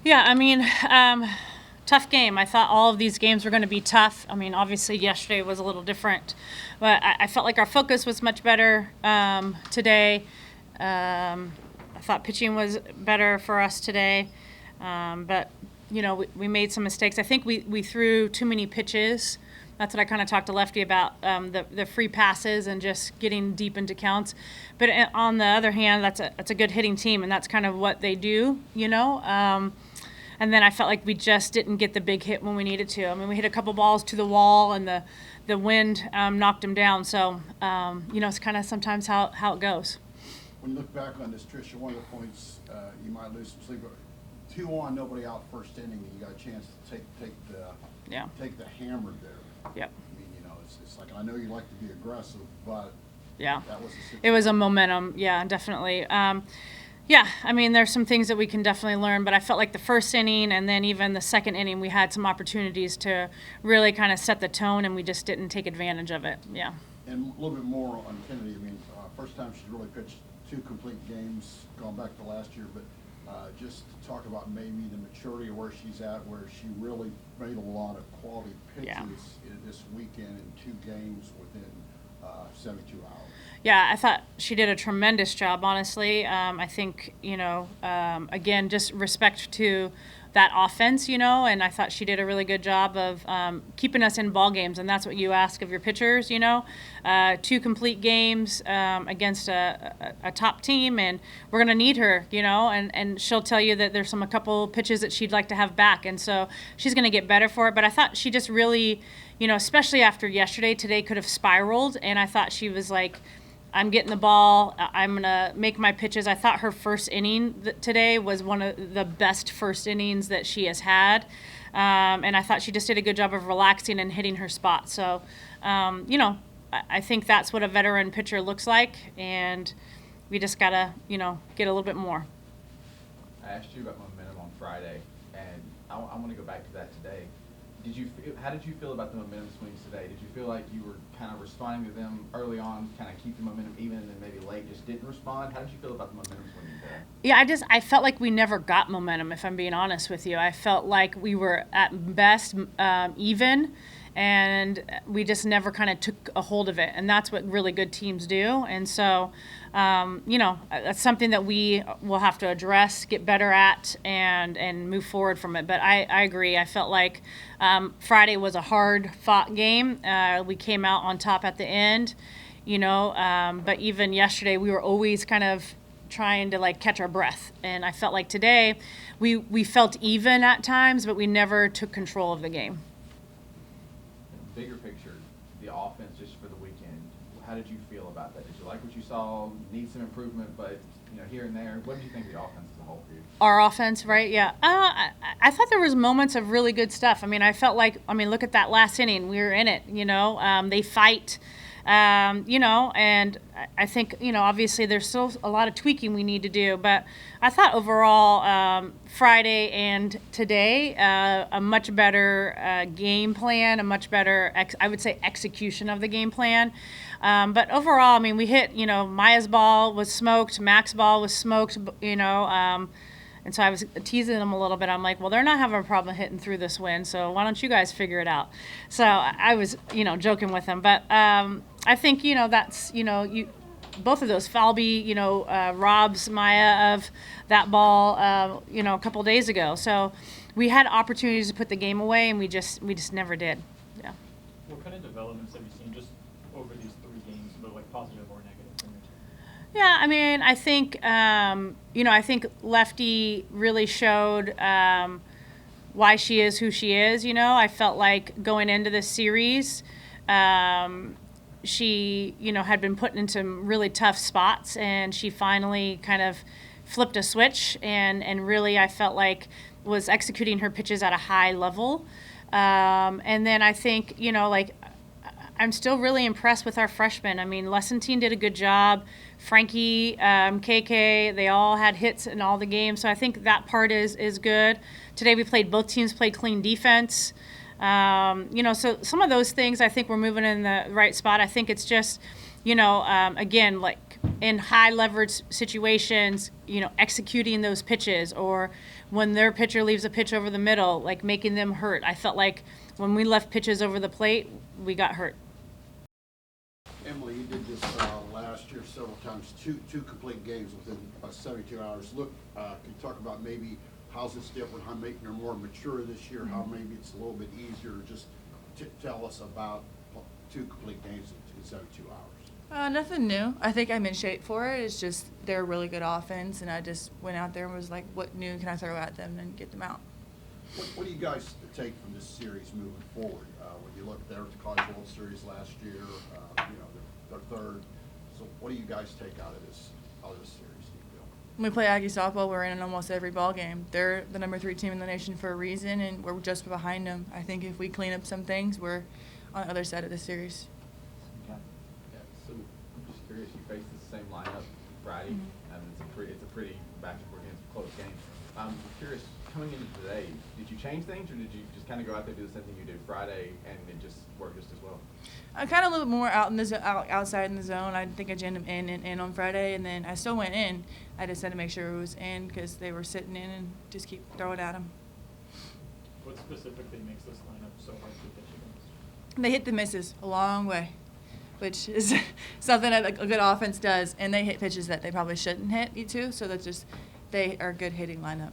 Yeah, I mean, tough game. I thought all of these games were going to be tough. I mean, obviously yesterday was a little different, but I felt like our focus was much better today. I thought pitching was better for us today, but we made some mistakes. I think we threw too many pitches. That's what I kind of talked to Lefty about, the free passes and just getting deep into counts. But on the other hand, that's a good hitting team, and that's kind of what they do, and then I felt like we just didn't get the big hit when we needed to. I mean, we hit a couple balls to the wall, and the wind knocked them down. So, it's kind of sometimes how it goes. When you look back on this, Trisha, one of the points you might lose some sleep. 2-on, nobody out first inning, and you got a chance to take the hammer there. Yep. I mean, it's like, I know you like to be aggressive, but yeah, that was a situation. It was a momentum. Yeah, definitely. Yeah, I mean, there's some things that we can definitely learn, but I felt like the first inning and then even the second inning, we had some opportunities to really kind of set the tone, and we just didn't take advantage of it. Yeah. And a little bit more on Kennedy. I mean, first time she's really pitched 2 complete games, going back to last year, but just to talk about maybe the maturity of where she's at, where she really made a lot of quality pitches this weekend in 2 games within 72 hours. Yeah, I thought she did a tremendous job, honestly. I think, again, just respect to that offense, and I thought she did a really good job of keeping us in ball games, and that's what you ask of your pitchers, 2 complete games against a top team, and we're going to need her, and she'll tell you that there's a couple pitches that she'd like to have back, and so she's going to get better for it. But I thought she just really, especially after yesterday, today could have spiraled, and I thought she was like, I'm getting the ball. I'm going to make my pitches. I thought her first inning today was one of the best first innings that she has had. And I thought she just did a good job of relaxing and hitting her spot. So, I think that's what a veteran pitcher looks like. And we just got to, get a little bit more. I asked you about momentum on Friday, and I want to go back to that today. How did you feel about the momentum swings today? Did you feel like you were kind of responding to them early on, kind of keep the momentum even, and then maybe late just didn't respond? How did you feel about the momentum swinging today? Yeah, I felt like we never got momentum, if I'm being honest with you. I felt like we were at best even, and we just never kind of took a hold of it. And that's what really good teams do. And so, that's something that we will have to address, get better at, and move forward from it. But I agree. I felt like Friday was a hard-fought game. We came out on top at the end, but even yesterday we were always kind of trying to catch our breath. And I felt like today we felt even at times, but we never took control of the game. Bigger picture, the offense just for the weekend, how did you feel about that? Did you like what you saw? Need some improvement, but here and there. What did you think of the offense as a whole for you? Our offense, right? Yeah. I thought there was moments of really good stuff. I mean, I felt like, look at that last inning. We were in it, They fight, and I think, obviously there's still a lot of tweaking we need to do. But I thought overall, Friday and today, a much better game plan, a much better, I would say, execution of the game plan. But overall, we hit, Maya's ball was smoked, Mac's ball was smoked, and so I was teasing them a little bit. I'm like, well, they're not having a problem hitting through this wind, so why don't you guys figure it out? So I was, joking with them. But I think, that's, both of those, Falby, robs Maya of that ball, a couple days ago. So we had opportunities to put the game away, and we just never did. Yeah. What kind of developments have you seen just over these 3 games, but positive or negative from your team? Yeah, I think, I think Lefty really showed why she is who she is. I felt like going into this series, she, had been put into some really tough spots, and she finally kind of flipped a switch and really, I felt like, was executing her pitches at a high level. And then I think, I'm still really impressed with our freshmen. Lessentine did a good job. Frankie, KK, they all had hits in all the games. So I think that part is good. Today both teams played clean defense. So some of those things, I think we're moving in the right spot. I think it's just, again, in high leverage situations, executing those pitches, or when their pitcher leaves a pitch over the middle, like making them hurt. I felt like when we left pitches over the plate, we got hurt. Emily, you did this last year several times, two complete games within 72 hours. Look, can you talk about maybe how's this different, how making her more mature this year, how maybe it's a little bit easier? Just tell us about two complete games in 72 hours. Nothing new. I think I'm in shape for it. It's just they're a really good offense, and I just went out there and was like, what new can I throw at them and get them out? What do you guys take from this series moving forward? When you look there at the College World Series last year, their third. So what do you guys take out of this series, do you feel? When we play Aggie softball, we're in almost every ball game. They're the number 3 team in the nation for a reason, and we're just behind them. I think if we clean up some things, we're on the other side of the series. Okay. Yeah, so I'm just curious, you faced the same lineup Friday, and it's a pretty back and forth against a close game. I'm curious, coming into today, did you change things, or did you just kind of go out there and do the same thing you did Friday, and it just worked just as well? I kind of a little bit more out in the outside in the zone. I think I jammed them in and in on Friday, and then I still went in. I just had to make sure it was in because they were sitting in and just keep throwing at them. What specifically makes this lineup so hard to pitch against? They hit the misses a long way, which is something that a good offense does, and they hit pitches that they probably shouldn't hit too. So that's just they are a good hitting lineup.